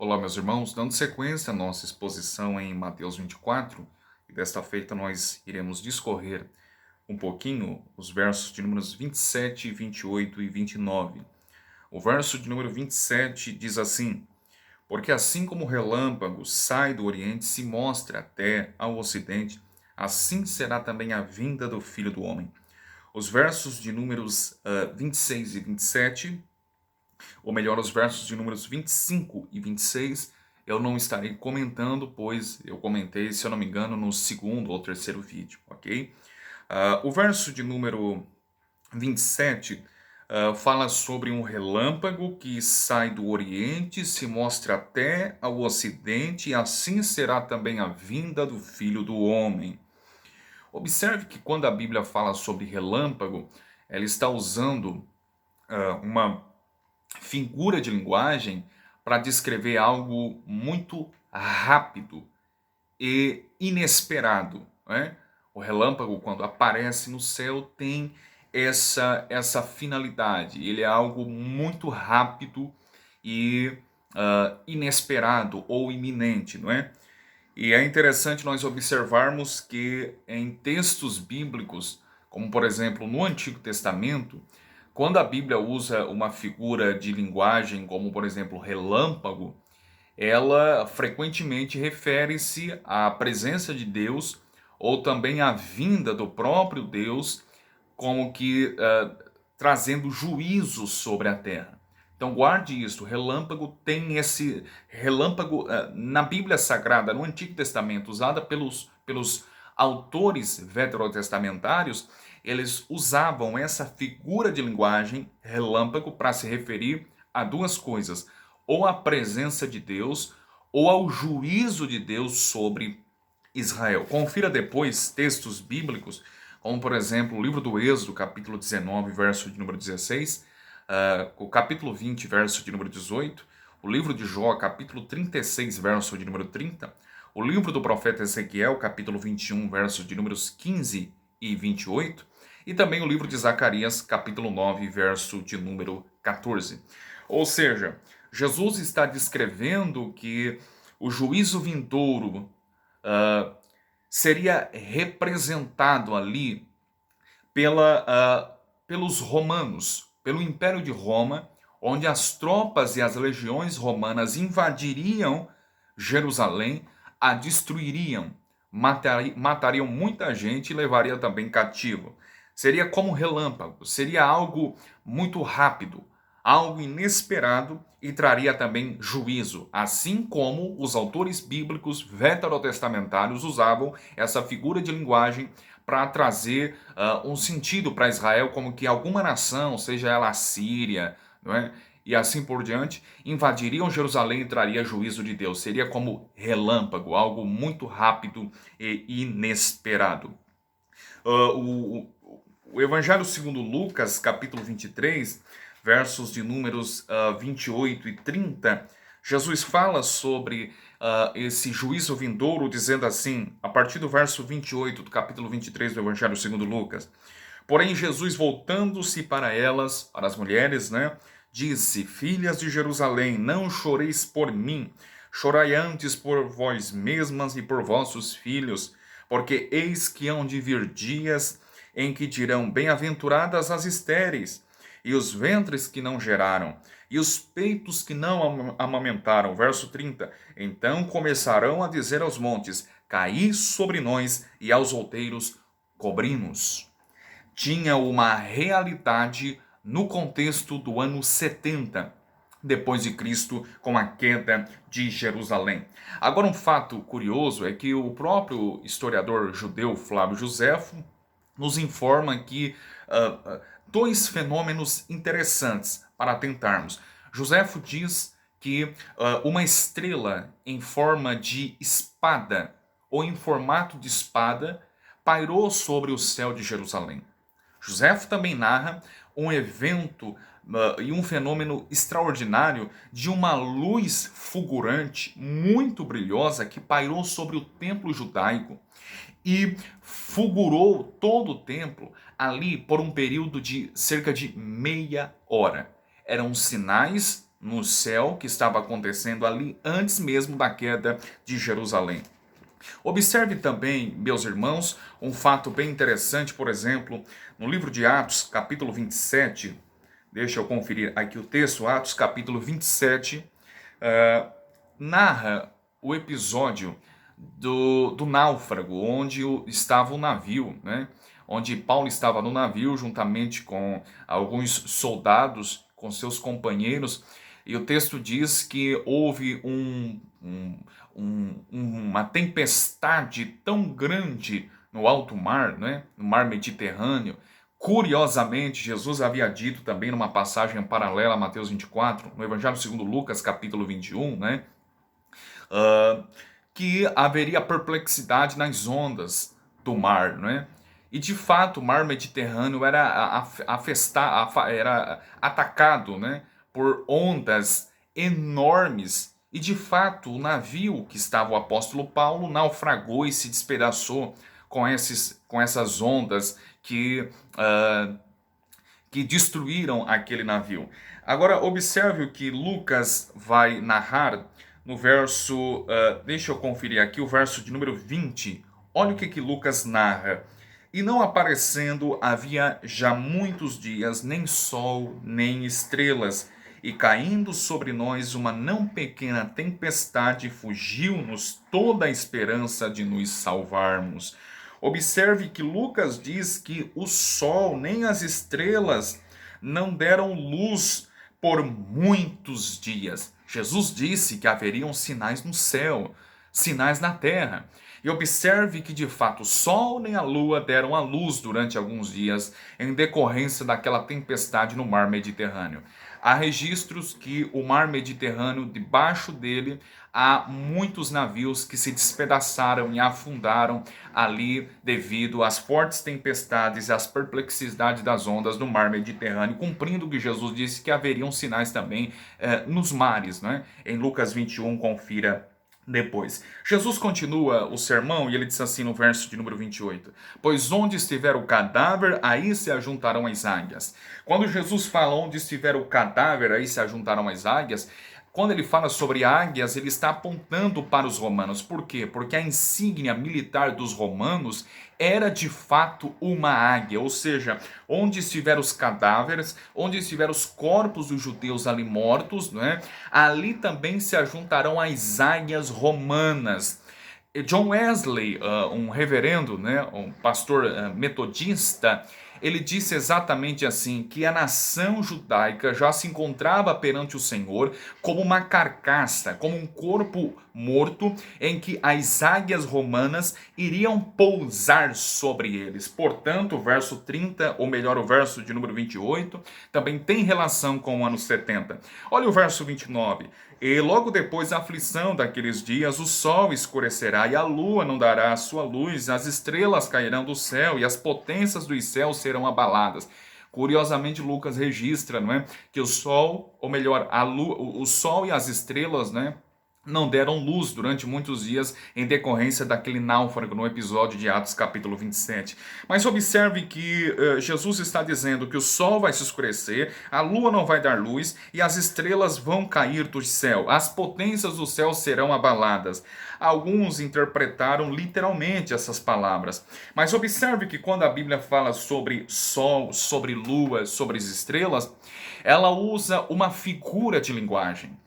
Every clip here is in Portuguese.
Olá, meus irmãos, dando sequência à nossa exposição em Mateus 24, e desta feita nós iremos discorrer um pouquinho os versos de números 27, 28 e 29. O verso de número 27 diz assim: Porque assim como o relâmpago sai do Oriente e se mostra até ao Ocidente, assim será também a vinda do Filho do Homem. Os versos de números 26 e 27, ou melhor, os versos de números 25 e 26, eu não estarei comentando, pois eu comentei, se eu não me engano, no segundo ou terceiro vídeo, ok? O verso de número 27 fala sobre um relâmpago que sai do Oriente, se mostra até ao Ocidente, e assim será também a vinda do Filho do Homem. Observe que quando a Bíblia fala sobre relâmpago, ela está usando uma figura de linguagem para descrever algo muito rápido e inesperado, né? O relâmpago, quando aparece no céu, tem essa finalidade. Ele é algo muito rápido e inesperado ou iminente, não é? E é interessante nós observarmos que em textos bíblicos, como por exemplo no Antigo Testamento, quando a Bíblia usa uma figura de linguagem como por exemplo relâmpago, ela frequentemente refere-se à presença de Deus ou também à vinda do próprio Deus, como que trazendo juízo sobre a terra. Então guarde isso, relâmpago tem esse relâmpago na Bíblia Sagrada, no Antigo Testamento, usada pelos autores veterotestamentários, eles usavam essa figura de linguagem, relâmpago, para se referir a duas coisas: ou à presença de Deus, ou ao juízo de Deus sobre Israel. Confira depois textos bíblicos, como por exemplo o livro do Êxodo, capítulo 19, verso de número 16, o capítulo 20, verso de número 18, o livro de Jó, capítulo 36, verso de número 30, o livro do profeta Ezequiel, capítulo 21, verso de números 15 e 28, e também o livro de Zacarias, capítulo 9, verso de número 14. Ou seja, Jesus está descrevendo que o juízo vindouro seria representado ali pelos romanos, pelo Império de Roma, onde as tropas e as legiões romanas invadiriam Jerusalém, a destruiriam, matariam muita gente e levaria também cativo. Seria como relâmpago, seria algo muito rápido, algo inesperado, e traria também juízo, assim como os autores bíblicos veterotestamentários usavam essa figura de linguagem para trazer um sentido para Israel, como que alguma nação, seja ela a Síria, não é? E assim por diante, invadiriam Jerusalém e traria juízo de Deus. Seria como relâmpago, algo muito rápido e inesperado. O Evangelho segundo Lucas, capítulo 23, versos de números 28 e 30, Jesus fala sobre esse juízo vindouro, dizendo assim, a partir do verso 28 do capítulo 23 do Evangelho segundo Lucas: Porém, Jesus, voltando-se para elas, para as mulheres, né, disse: Filhas de Jerusalém, não choreis por mim, chorai antes por vós mesmas e por vossos filhos, porque eis que hão de vir dias em que dirão: Bem-aventuradas as estéreis, e os ventres que não geraram, e os peitos que não amamentaram. Verso 30. Então começarão a dizer aos montes: Caí sobre nós, e aos outeiros: Cobri-nos. Tinha uma realidade no contexto do ano 70 depois de Cristo, com a queda de Jerusalém. Agora, um fato curioso é que o próprio historiador judeu Flávio Joséfo nos informa que dois fenômenos interessantes para tentarmos. Joséfo diz que uma estrela em forma de espada ou em formato de espada pairou sobre o céu de Jerusalém. Joséfo também narra um evento e um fenômeno extraordinário de uma luz fulgurante, muito brilhosa, que pairou sobre o templo judaico e fulgurou todo o templo ali por um período de cerca de meia hora. Eram sinais no céu que estava acontecendo ali antes mesmo da queda de Jerusalém. Observe também, meus irmãos, um fato bem interessante, por exemplo, no livro de Atos, capítulo 27, deixa eu conferir aqui o texto, Atos, capítulo 27, narra o episódio do náufrago, onde estava o navio, né? Onde Paulo estava no navio juntamente com alguns soldados, com seus companheiros, e o texto diz que houve uma tempestade tão grande no alto mar, né? No mar Mediterrâneo. Curiosamente, Jesus havia dito também numa passagem paralela a Mateus 24, no Evangelho segundo Lucas, capítulo 21, né? Que haveria perplexidade nas ondas do mar, né? E de fato o mar Mediterrâneo era era atacado, né, por ondas enormes. E de fato o navio que estava o apóstolo Paulo naufragou e se despedaçou com essas ondas que destruíram aquele navio. Agora observe o que Lucas vai narrar no verso, deixa eu conferir aqui, o verso de número 20. Olha o que Lucas narra. E não aparecendo havia já muitos dias, nem sol, nem estrelas, e caindo sobre nós uma não pequena tempestade, fugiu-nos toda a esperança de nos salvarmos. Observe que Lucas diz que o sol nem as estrelas não deram luz por muitos dias. Jesus disse que haveriam sinais no céu, sinais na terra. E observe que de fato o sol nem a lua deram a luz durante alguns dias em decorrência daquela tempestade no mar Mediterrâneo. Há registros que o mar Mediterrâneo, debaixo dele, há muitos navios que se despedaçaram e afundaram ali devido às fortes tempestades e às perplexidades das ondas do mar Mediterrâneo, cumprindo o que Jesus disse que haveriam sinais também nos mares, né? Em Lucas 21, confira depois. Jesus continua o sermão e ele diz assim no verso de número 28: Pois onde estiver o cadáver, aí se ajuntarão as águias. Quando Jesus fala onde estiver o cadáver, aí se ajuntarão as águias, quando ele fala sobre águias, ele está apontando para os romanos. Por quê? Porque a insígnia militar dos romanos era de fato uma águia, ou seja, onde estiver os cadáveres, onde estiver os corpos dos judeus ali mortos, né, ali também se ajuntarão as águias romanas. John Wesley, um reverendo, né, um pastor metodista, ele disse exatamente assim, que a nação judaica já se encontrava perante o Senhor como uma carcaça, como um corpo morto, em que as águias romanas iriam pousar sobre eles. Portanto, o verso 30, ou melhor, o verso de número 28, também tem relação com o ano 70. Olha o verso 29. E logo depois da aflição daqueles dias, o sol escurecerá e a lua não dará a sua luz, as estrelas cairão do céu e as potências dos céus serão abaladas. Curiosamente, Lucas registra, não é, que o sol, ou melhor, a lua, o sol e as estrelas, né, não deram luz durante muitos dias em decorrência daquele náufrago no episódio de Atos capítulo 27. Mas observe que Jesus está dizendo que o sol vai se escurecer, a lua não vai dar luz e as estrelas vão cair do céu. As potências do céu serão abaladas. Alguns interpretaram literalmente essas palavras. Mas observe que quando a Bíblia fala sobre sol, sobre lua, sobre as estrelas, ela usa uma figura de linguagem.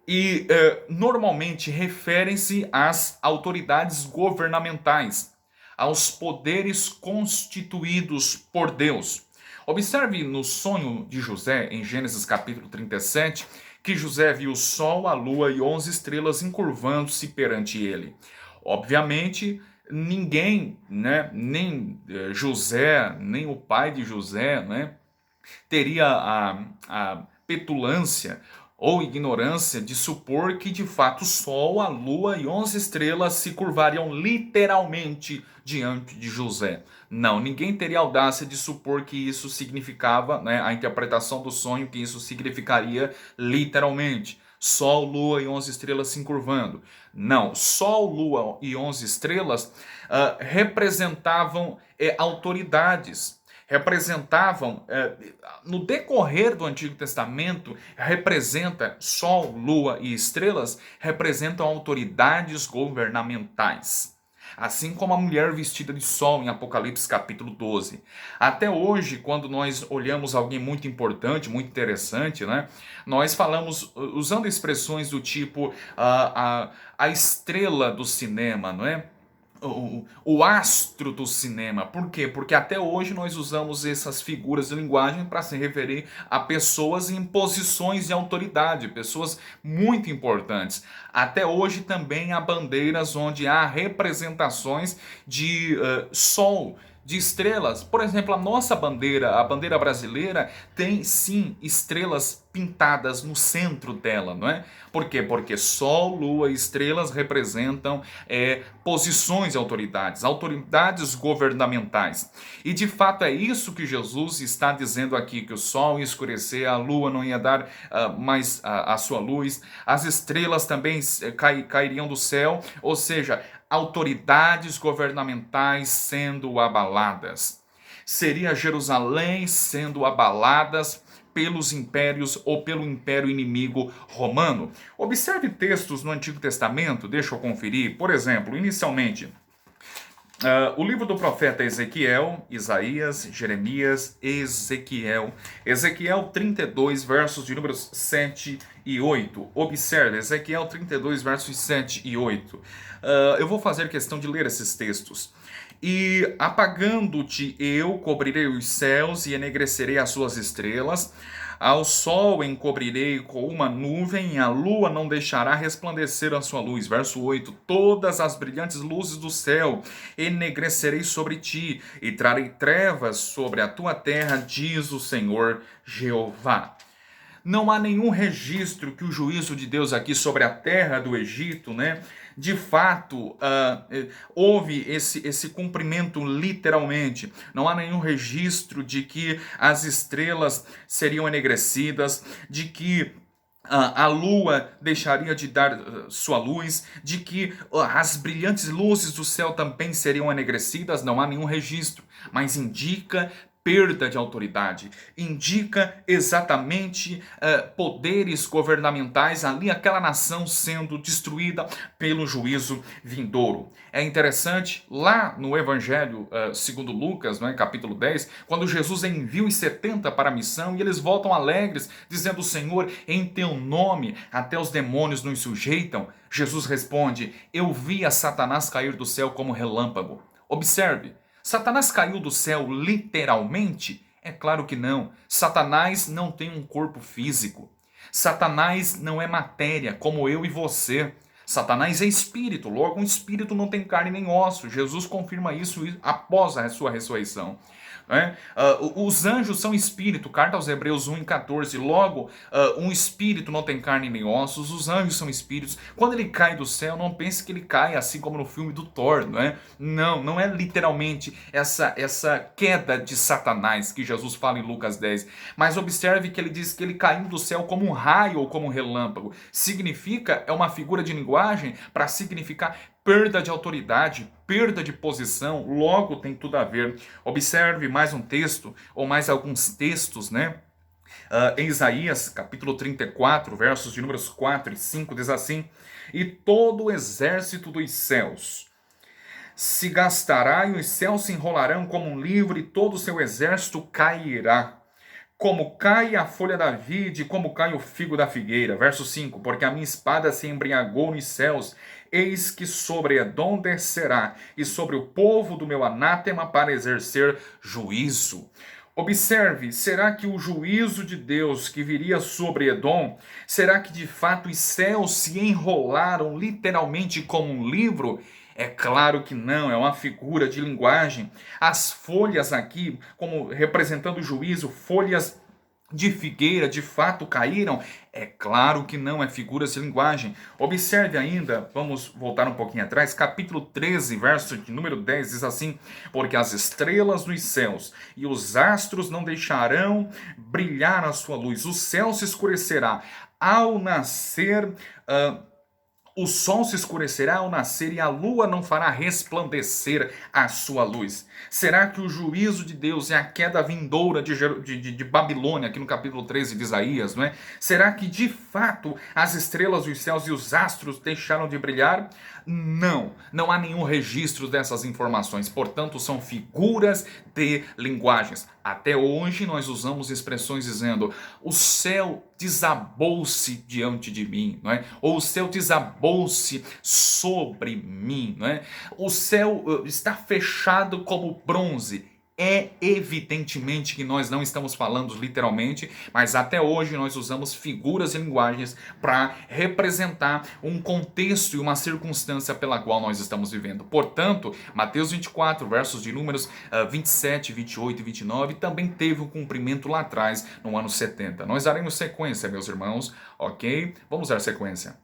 E normalmente referem-se às autoridades governamentais, aos poderes constituídos por Deus. Observe no sonho de José, em Gênesis capítulo 37, que José viu o sol, a lua e 11 estrelas encurvando-se perante ele. Obviamente, ninguém, né, nem José, nem o pai de José, né, teria a petulância ou ignorância de supor que de fato o Sol, a Lua e 11 estrelas se curvariam literalmente diante de José. Não, ninguém teria audácia de supor que isso significava, né, a interpretação do sonho, que isso significaria literalmente. Sol, Lua e 11 estrelas se encurvando. Não, Sol, Lua e 11 estrelas representavam autoridades. representavam, no decorrer do Antigo Testamento, representa Sol, Lua e estrelas, representam autoridades governamentais. Assim como a mulher vestida de sol em Apocalipse capítulo 12. Até hoje, quando nós olhamos alguém muito importante, muito interessante, né, nós falamos usando expressões do tipo a estrela do cinema, não é? O astro do cinema. Por quê? Porque até hoje nós usamos essas figuras de linguagem para se referir a pessoas em posições de autoridade, pessoas muito importantes. Até hoje também há bandeiras onde há representações de sol, de estrelas. Por exemplo, a nossa bandeira, a bandeira brasileira, tem sim estrelas pintadas no centro dela, não é? Por quê? Porque Sol, Lua e estrelas representam posições de autoridades, autoridades governamentais. E de fato é isso que Jesus está dizendo aqui, que o Sol ia escurecer, a Lua não ia dar mais a sua luz, as estrelas também cairiam do céu, ou seja, autoridades governamentais sendo abaladas. Seria Jerusalém sendo abaladas pelos impérios ou pelo império inimigo romano. Observe textos no Antigo Testamento, deixa eu conferir. Por exemplo, inicialmente, o livro do profeta Ezequiel, Isaías, Jeremias, Ezequiel. Ezequiel 32, versos de números 7 e 8. Observe, Ezequiel 32, versos 7 e 8. Eu vou fazer questão de ler esses textos. E apagando-te eu cobrirei os céus e enegrecerei as suas estrelas. Ao sol encobrirei com uma nuvem, e a lua não deixará resplandecer a sua luz. Verso 8: todas as brilhantes luzes do céu enegrecerei sobre ti, e trarei trevas sobre a tua terra, diz o Senhor Jeová. Não há nenhum registro que o juízo de Deus aqui sobre a terra do Egito, né? De fato, houve esse cumprimento literalmente. Não há nenhum registro de que as estrelas seriam enegrecidas, de que a lua deixaria de dar sua luz, de que as brilhantes luzes do céu também seriam enegrecidas. Não há nenhum registro, mas indica perda de autoridade, indica exatamente poderes governamentais ali, aquela nação sendo destruída pelo juízo vindouro. É interessante, lá no Evangelho segundo Lucas, né, capítulo 10, quando Jesus envia os 70 para a missão e eles voltam alegres, dizendo: Senhor, em teu nome até os demônios nos sujeitam. Jesus responde: eu vi a Satanás cair do céu como relâmpago. Observe, Satanás caiu do céu literalmente? É claro que não. Satanás não tem um corpo físico. Satanás não é matéria, como eu e você. Satanás é espírito, logo um espírito não tem carne nem osso. Jesus confirma isso após a sua ressurreição. Os anjos são espírito, carta aos Hebreus 1:14. Logo, um espírito não tem carne nem ossos, os anjos são espíritos. Quando ele cai do céu, não pense que ele cai assim como no filme do Thor, não é? Não é literalmente essa queda de Satanás que Jesus fala em Lucas 10. Mas observe que ele diz que ele caiu do céu como um raio ou como um relâmpago. Significa, é uma figura de linguagem para significar perda de autoridade, perda de posição, logo tem tudo a ver. Observe mais um texto, ou mais alguns textos, né? Em Isaías, capítulo 34, versos de números 4 e 5, diz assim: e todo o exército dos céus se gastará, e os céus se enrolarão como um livro, e todo o seu exército cairá. Como cai a folha da vide, como cai o figo da figueira. Verso 5: porque a minha espada se embriagou nos céus, eis que sobre Edom descerá, e sobre o povo do meu anátema para exercer juízo. Observe, será que o juízo de Deus que viria sobre Edom, será que de fato os céus se enrolaram literalmente como um livro? É claro que não, é uma figura de linguagem. As folhas aqui, como representando o juízo, folhas de figueira de fato caíram? É claro que não, é figuras de linguagem. Observe ainda, vamos voltar um pouquinho atrás, capítulo 13, verso de número 10, diz assim: porque as estrelas dos céus e os astros não deixarão brilhar a sua luz, o céu se escurecerá ao nascer O sol se escurecerá ao nascer e a lua não fará resplandecer a sua luz. Será que o juízo de Deus é a queda vindoura de Babilônia, aqui no capítulo 13 de Isaías, não é? Será que de fato as estrelas dos céus e os astros deixaram de brilhar? Não, não há nenhum registro dessas informações, portanto, são figuras de linguagens. Até hoje nós usamos expressões dizendo: o céu desabou-se diante de mim, não é? Ou o céu desabou-se sobre mim, não é? O céu está fechado como bronze. É evidentemente que nós não estamos falando literalmente, mas até hoje nós usamos figuras e linguagens para representar um contexto e uma circunstância pela qual nós estamos vivendo. Portanto, Mateus 24, versos de números 27, 28 e 29 também teve um cumprimento lá atrás, no ano 70. Nós daremos sequência, meus irmãos, ok? Vamos dar sequência.